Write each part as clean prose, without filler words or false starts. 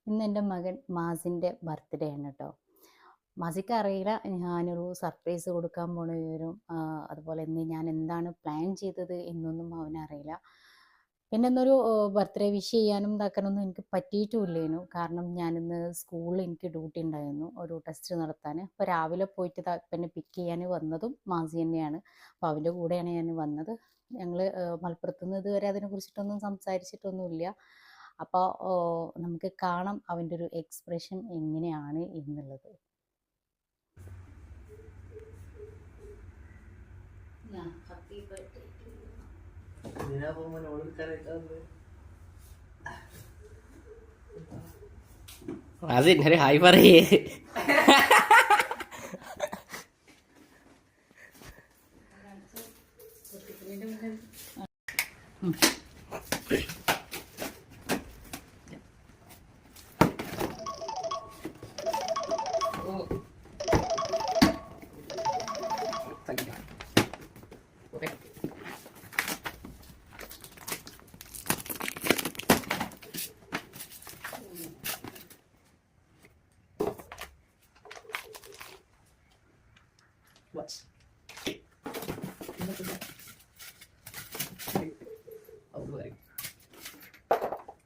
ഇന്ന് എൻ്റെ മകൻ മാസിൻ്റെ ബർത്ത്ഡേ ആണ് കേട്ടോ. മാസിക്ക് അറിയില്ല ഞാനൊരു സർപ്രൈസ് കൊടുക്കാൻ പോണ വിവരം. അതുപോലെ ഇന്ന് ഞാൻ എന്താണ് പ്ലാൻ ചെയ്തത് എന്നൊന്നും അവനറിയില്ല. പിന്നെ ഇന്നൊരു ബർത്ത്ഡേ വിഷ് ചെയ്യാനും ഇതാക്കാനൊന്നും എനിക്ക് പറ്റിയിട്ടുമില്ലേനു. കാരണം ഞാനിന്ന് സ്കൂളിൽ എനിക്ക് ഡ്യൂട്ടി ഉണ്ടായിരുന്നു, ഒരു ടെസ്റ്റ് നടത്താൻ. അപ്പോൾ രാവിലെ പോയിട്ട് പിന്നെ പിക്ക് ചെയ്യാൻ വന്നതും മാസി തന്നെയാണ്. അപ്പോൾ അവൻ്റെ കൂടെയാണ് ഞാൻ വന്നത്. ഞങ്ങൾ മലപ്പുറത്ത് നിന്ന് ഇതുവരെ അതിനെക്കുറിച്ചിട്ടൊന്നും സംസാരിച്ചിട്ടൊന്നുമില്ല. അപ്പോൾ നമുക്ക് കാണാം അവൻ്റെ ഒരു എക്സ്പ്രഷൻ എങ്ങനെയാണ് എന്നുള്ളത്. ഹാപ്പി ബർത്ത്ഡേ അത് ഇന്നലെ ഹായ് പറയേ. What? Oh, boleh.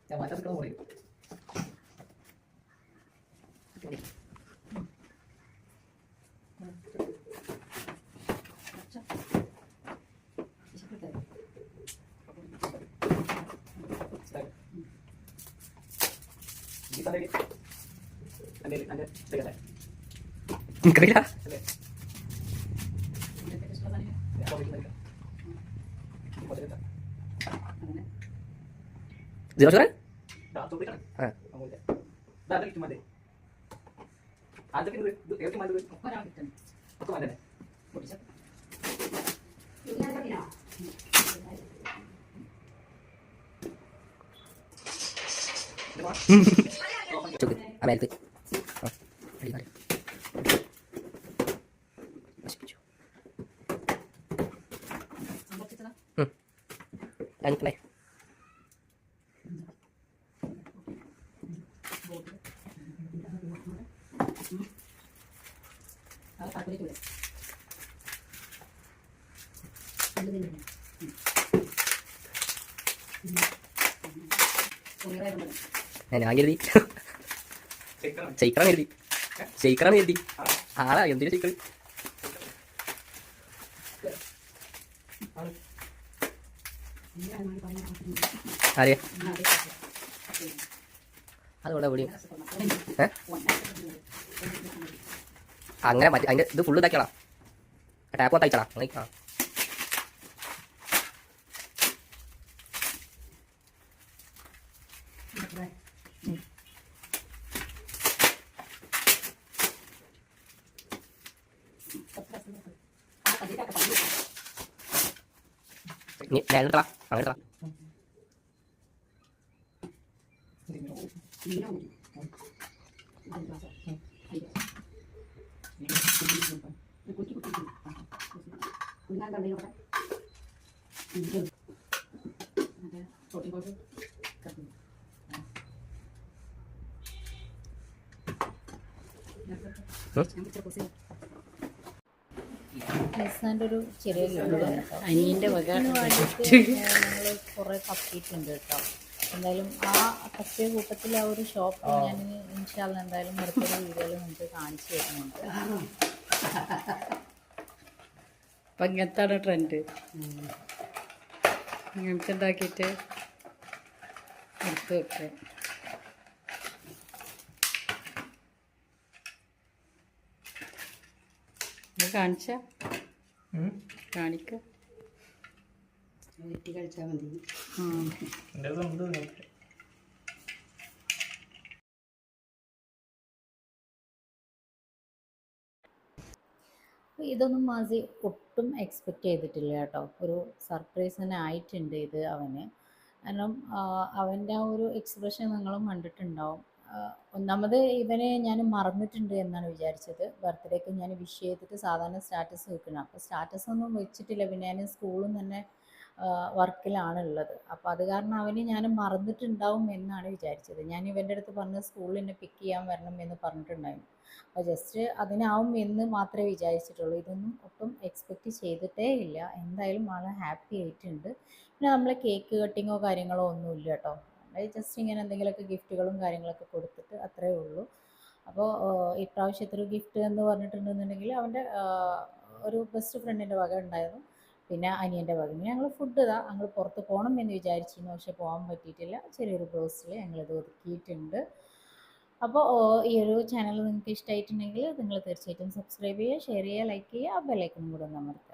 Yang mana sekarang boleh? Kita lagi. Anda dekat. Kerja. Zero suara? Cukup, ambil itu. Oh, mari. Lanjut play. ഞാൻ എഴുതി ജയിക്കണം എഴുതി ജയിക്കണം എഴുതി ആളാ എന്തിനു ജയിക്കളി. അറിയാ അതുകൊണ്ട് എവിടെയും അങ്ങനെ മറ്റേ അതിൻ്റെ ഇത് ഫുള്ള് ഇതാക്കിയാളാ ടാപ്പ് തയ്ച്ചടാ. ആ ഞാൻ എടുത്തടാ അങ്ങനെ എടുത്തടാ. ഐസ്ലാൻഡ് ഒരു ചെറിയ അനിയൻ്റെ വക ഞങ്ങൾ കുറേ തപ്പിയിട്ടുണ്ട് കേട്ടോ. എന്തായാലും ആ തപ്പിയ കൂട്ടത്തിൽ ആ ഒരു ഷോപ്പ് ഞാൻ ഇൻഷാല്ല എന്തായാലും അടുത്തൊരു വീഡിയോയിൽ നമുക്ക് കാണിച്ചു തരുന്നുണ്ട്. അപ്പം ഇങ്ങനത്താണ് ട്രെൻഡ്. ഇങ്ങനത്തെ ഉണ്ടാക്കിയിട്ട് എടുത്ത് വെക്കുക. കാണിച്ച കാണിക്ക വെട്ടി കളിച്ചാൽ മതി. ഇതൊന്നും മാസി ഒട്ടും എക്സ്പെക്റ്റ് ചെയ്തിട്ടില്ല കേട്ടോ. ഒരു സർപ്രൈസ് തന്നെ ആയിട്ടുണ്ട് ഇത് അവന്. കാരണം അവൻ്റെ ആ ഒരു എക്സ്പ്രഷൻ നിങ്ങളും കണ്ടിട്ടുണ്ടാവും. ഒന്നാമത് ഇവനെ ഞാൻ മറന്നിട്ടുണ്ട് എന്നാണ് വിചാരിച്ചത്. ബർത്ത്ഡേക്ക് ഞാൻ വിഷ് ചെയ്തിട്ട് സാധാരണ സ്റ്റാറ്റസ് വെക്കണം. അപ്പോൾ സ്റ്റാറ്റസ് ഒന്നും വെച്ചിട്ടില്ല. പിന്നെ ഞാൻ സ്കൂളിൽ നിന്ന് തന്നെ വർക്കിലാണുള്ളത്. അപ്പോൾ അത് കാരണം അവന് ഞാൻ മറന്നിട്ടുണ്ടാവും എന്നാണ് വിചാരിച്ചത്. ഞാൻ ഇവൻ്റെ അടുത്ത് പറഞ്ഞ് സ്കൂളിൽ എന്നെ പിക്ക് ചെയ്യാൻ വരണം എന്ന് പറഞ്ഞിട്ടുണ്ടായിരുന്നു. അപ്പോൾ ജസ്റ്റ് അതിനാവും എന്ന് മാത്രമേ വിചാരിച്ചിട്ടുള്ളൂ. ഇതൊന്നും ഒട്ടും എക്സ്പെക്റ്റ് ചെയ്തിട്ടേ ഇല്ല. എന്തായാലും ആൾ ഹാപ്പി ആയിട്ടുണ്ട്. പിന്നെ നമ്മൾ കേക്ക് കട്ടിങ്ങോ കാര്യങ്ങളോ ഒന്നുമില്ല കേട്ടോ. ജസ്റ്റ് ഇങ്ങനെ എന്തെങ്കിലുമൊക്കെ ഗിഫ്റ്റുകളും കാര്യങ്ങളൊക്കെ കൊടുത്തിട്ട് അത്രയേ ഉള്ളൂ. അപ്പോൾ ഇപ്രാവശ്യത്തെ ഒരു ഗിഫ്റ്റ് എന്ന് പറഞ്ഞിട്ടുണ്ടെന്നുണ്ടെങ്കിൽ അവൻ്റെ ഒരു ബെസ്റ്റ് ഫ്രണ്ടിൻ്റെ വക ഉണ്ടായിരുന്നു, പിന്നെ അനിയൻ്റെ വക. ഞങ്ങൾ ഫുഡ് ഇതാ ഞങ്ങൾ പുറത്ത് പോകണം എന്ന് വിചാരിച്ചിരുന്നു, പക്ഷെ പോകാൻ പറ്റിയിട്ടില്ല. ചെറിയൊരു ബ്രോസ്റ്റിൽ ഞങ്ങളിത് ഒതുക്കിയിട്ടുണ്ട്. അപ്പോൾ ഈ ഒരു ചാനൽ നിങ്ങൾക്ക് ഇഷ്ടമായിട്ടുണ്ടെങ്കിൽ നിങ്ങൾ തീർച്ചയായിട്ടും സബ്സ്ക്രൈബ് ചെയ്യുക, ഷെയർ ചെയ്യുക, ലൈക്ക് ചെയ്യുക, ബെല്ലൈക്കണും കൂടെ ഒന്ന് അമർത്തുക.